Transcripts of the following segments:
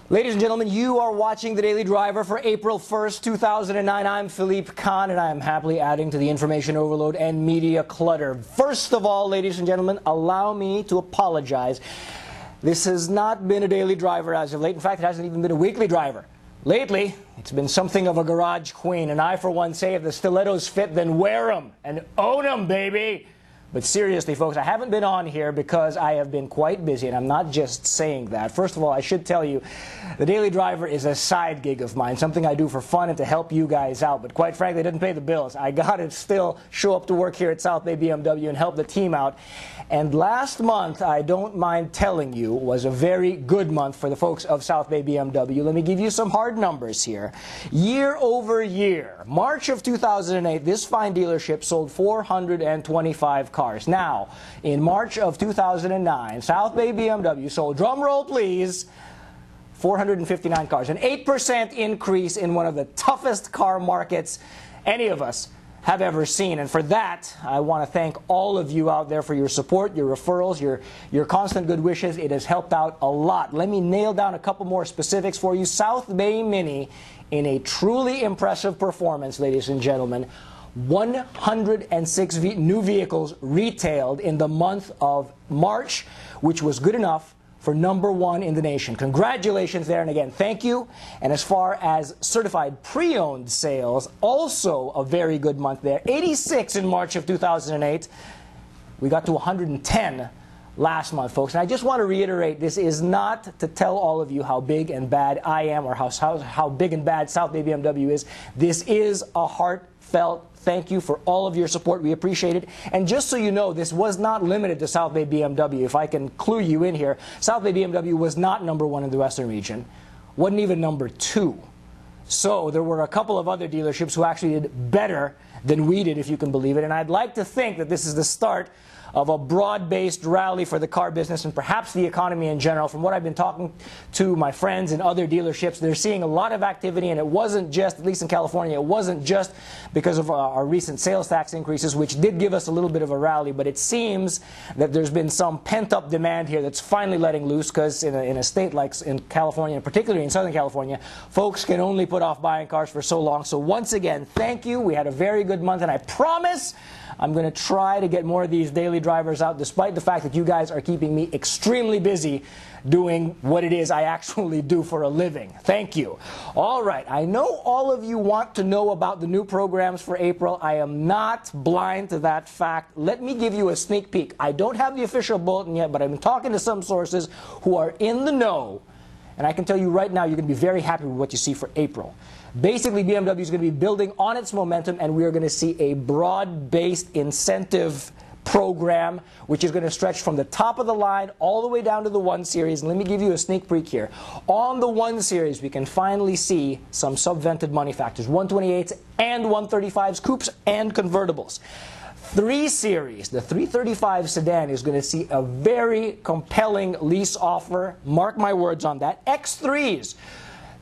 Ladies and gentlemen, you are watching The Daily Driver for April 1st, 2009. I'm Philippe Kahn, and I am happily adding to the information overload and media clutter. First of all, ladies and gentlemen, allow me to apologize. This has not been a Daily Driver as of late. In fact, it hasn't even been a weekly driver. Lately, it's been something of a garage queen, and I, for one, say if the stilettos fit, then wear them and own them, baby. But seriously, folks, I haven't been on here because I have been quite busy, and I'm not just saying that. First of all, I should tell you, the Daily Driver is a side gig of mine, something I do for fun and to help you guys out. But quite frankly, it doesn't pay the bills. I got to still show up to work here at South Bay BMW and help the team out. And last month, I don't mind telling you, was a very good month for the folks of South Bay BMW. Let me give you some hard numbers here. Year over year, March of 2008, this fine dealership sold 425 cars. Now, in March of 2009, South Bay BMW sold, drum roll please, 459 cars. An 8% increase in one of the toughest car markets any of us have ever seen. And for that, I want to thank all of you out there for your support, your referrals, your constant good wishes. It has helped out a lot. Let me nail down a couple more specifics for you. South Bay Mini, in a truly impressive performance, ladies and gentlemen, 106 new vehicles retailed in the month of March, which was good enough for #1 in the nation. Congratulations there, and again, thank you. And as far as certified pre-owned sales, also a very good month there. 86 in March of 2008. We got to 110 last month, folks. And I just want to reiterate, this is not to tell all of you how big and bad I am or how big and bad South Bay BMW is. This is a heartfelt thank you for all of your support. We appreciate it. And just so you know, this was not limited to South Bay BMW. If I can clue you in here, South Bay BMW was not #1 in the Western region. Wasn't even #2. So there were a couple of other dealerships who actually did better than we did, if you can believe it. And I'd like to think that this is the start of a broad-based rally for the car business and perhaps the economy in general. From what I've been talking to my friends in other dealerships, they're seeing a lot of activity, and it wasn't just, at least in California, it wasn't just because of our recent sales tax increases, which did give us a little bit of a rally, but it seems that there's been some pent-up demand here that's finally letting loose, because in a state like in California, and particularly in Southern California, folks can only put off buying cars for so long. So once again, thank you. We had a very good month, and I promise I'm going to try to get more of these daily drivers out, despite the fact that you guys are keeping me extremely busy doing what it is I actually do for a living. Thank you. All right, I know all of you want to know about the new programs for April. I am not blind to that fact. Let me give you a sneak peek. I don't have the official bulletin yet, but I've been talking to some sources who are in the know, and I can tell you right now, you're going to be very happy with what you see for April. Basically, BMW is going to be building on its momentum, and we are going to see a broad-based incentive program, which is going to stretch from the top of the line all the way down to the 1 Series. And let me give you a sneak peek here. On the 1 Series, we can finally see some subvented money factors, 128s and 135s, coupes and convertibles. 3 Series, the 335 sedan, is going to see a very compelling lease offer. Mark my words on that. X3s.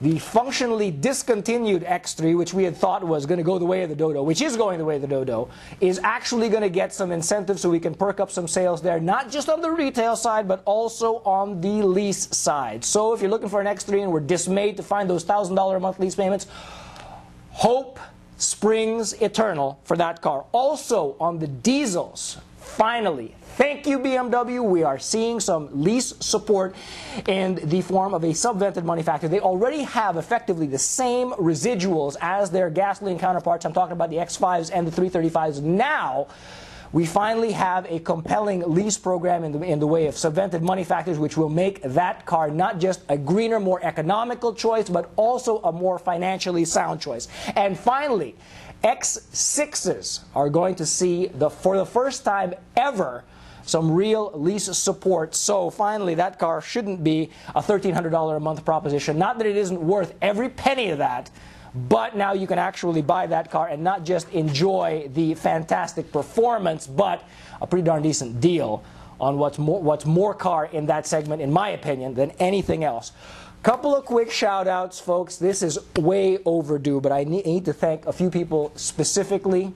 The functionally discontinued X3, which we had thought was going to go the way of the dodo, which is going the way of the dodo, is actually going to get some incentives so we can perk up some sales there, not just on the retail side, but also on the lease side. So if you're looking for an X3 and we're dismayed to find those $1,000 a month lease payments, hope springs eternal for that car. Also on the diesels, finally, thank you, BMW. We are seeing some lease support in the form of a subvented money factor. They already have effectively the same residuals as their gasoline counterparts. I'm talking about the X5s and the 335s. Now, we finally have a compelling lease program in the way of subvented money factors, which will make that car not just a greener, more economical choice, but also a more financially sound choice. And finally, X6s are going to see, for the first time ever, some real lease support. So finally, that car shouldn't be a $1,300 a month proposition. Not that it isn't worth every penny of that, but now you can actually buy that car and not just enjoy the fantastic performance, but a pretty darn decent deal on what's more car in that segment, in my opinion, than anything else. Couple of quick shout outs, folks. This is way overdue, but I need to thank a few people specifically.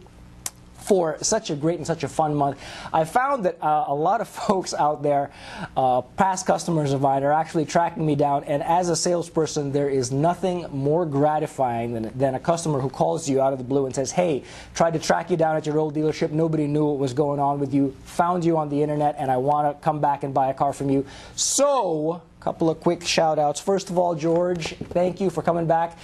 for such a great and such a fun month. I found that a lot of folks out there, past customers of mine, are actually tracking me down, and as a salesperson, there is nothing more gratifying than a customer who calls you out of the blue and says, hey, tried to track you down at your old dealership, nobody knew what was going on with you, found you on the internet, and I want to come back and buy a car from you. So, a couple of quick shout outs. First of all, George, thank you for coming back.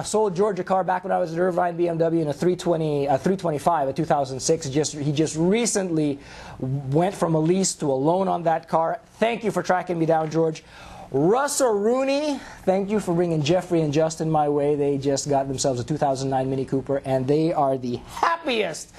Sold George a car back when I was at Irvine BMW in a 325, a 2006. He just recently went from a lease to a loan on that car. Thank you for tracking me down, George. Russell Rooney, thank you for bringing Jeffrey and Justin my way. They just got themselves a 2009 Mini Cooper, and they are the happiest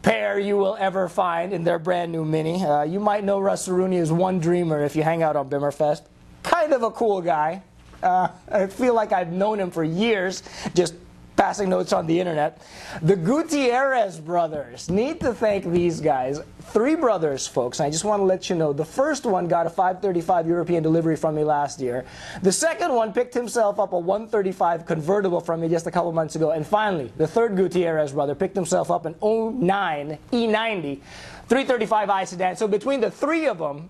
pair you will ever find in their brand new Mini. You might know Russell Rooney as One Dreamer if you hang out on Bimmerfest. Kind of a cool guy. I feel like I've known him for years, just passing notes on the internet. The Gutierrez brothers. Need to thank these guys. 3 brothers, folks. I just want to let you know. The first one got a 535 European delivery from me last year. The second one picked himself up a 135 convertible from me just a couple months ago. And finally, the third Gutierrez brother picked himself up an 09 E90 335i sedan. So between the 3 of them,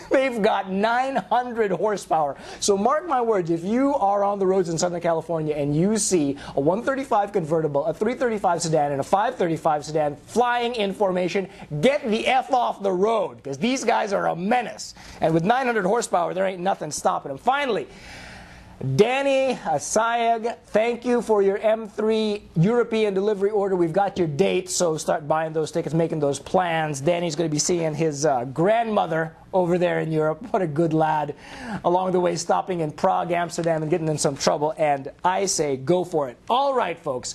they've got 900 horsepower. So mark my words, if you are on the roads in Southern California and you see a 135 convertible, a 335 sedan, and a 535 sedan flying in formation, get the F off the road, because these guys are a menace. And with 900 horsepower, there ain't nothing stopping them. Finally, Danny Asayag, thank you for your M3 European delivery order. We've got your date, so start buying those tickets, making those plans. Danny's going to be seeing his grandmother over there in Europe. What a good lad. Along the way, stopping in Prague, Amsterdam, and getting in some trouble. And I say, go for it. All right, folks.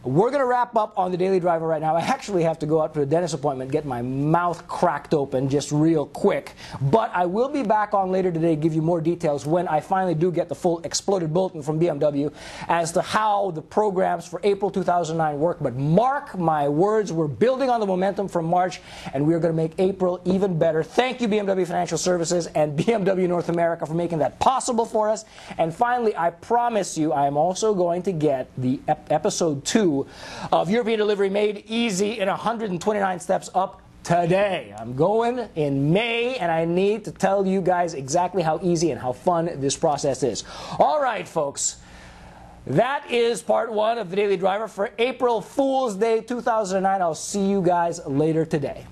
We're going to wrap up on the Daily Driver right now. I actually have to go out for a dentist appointment, get my mouth cracked open just real quick. But I will be back on later today to give you more details when I finally do get the full exploded bulletin from BMW as to how the programs for April 2009 work. But mark my words, we're building on the momentum from March, and we're going to make April even better. Thank you, BMW Financial Services and BMW North America, for making that possible for us. And finally, I promise you, I am also going to get the episode 2 of European Delivery Made Easy in 129 Steps up today. I'm going in May, and I need to tell you guys exactly how easy and how fun this process is. All right, folks. That is part 1 of the Daily Driver for April Fool's Day 2009. I'll see you guys later today.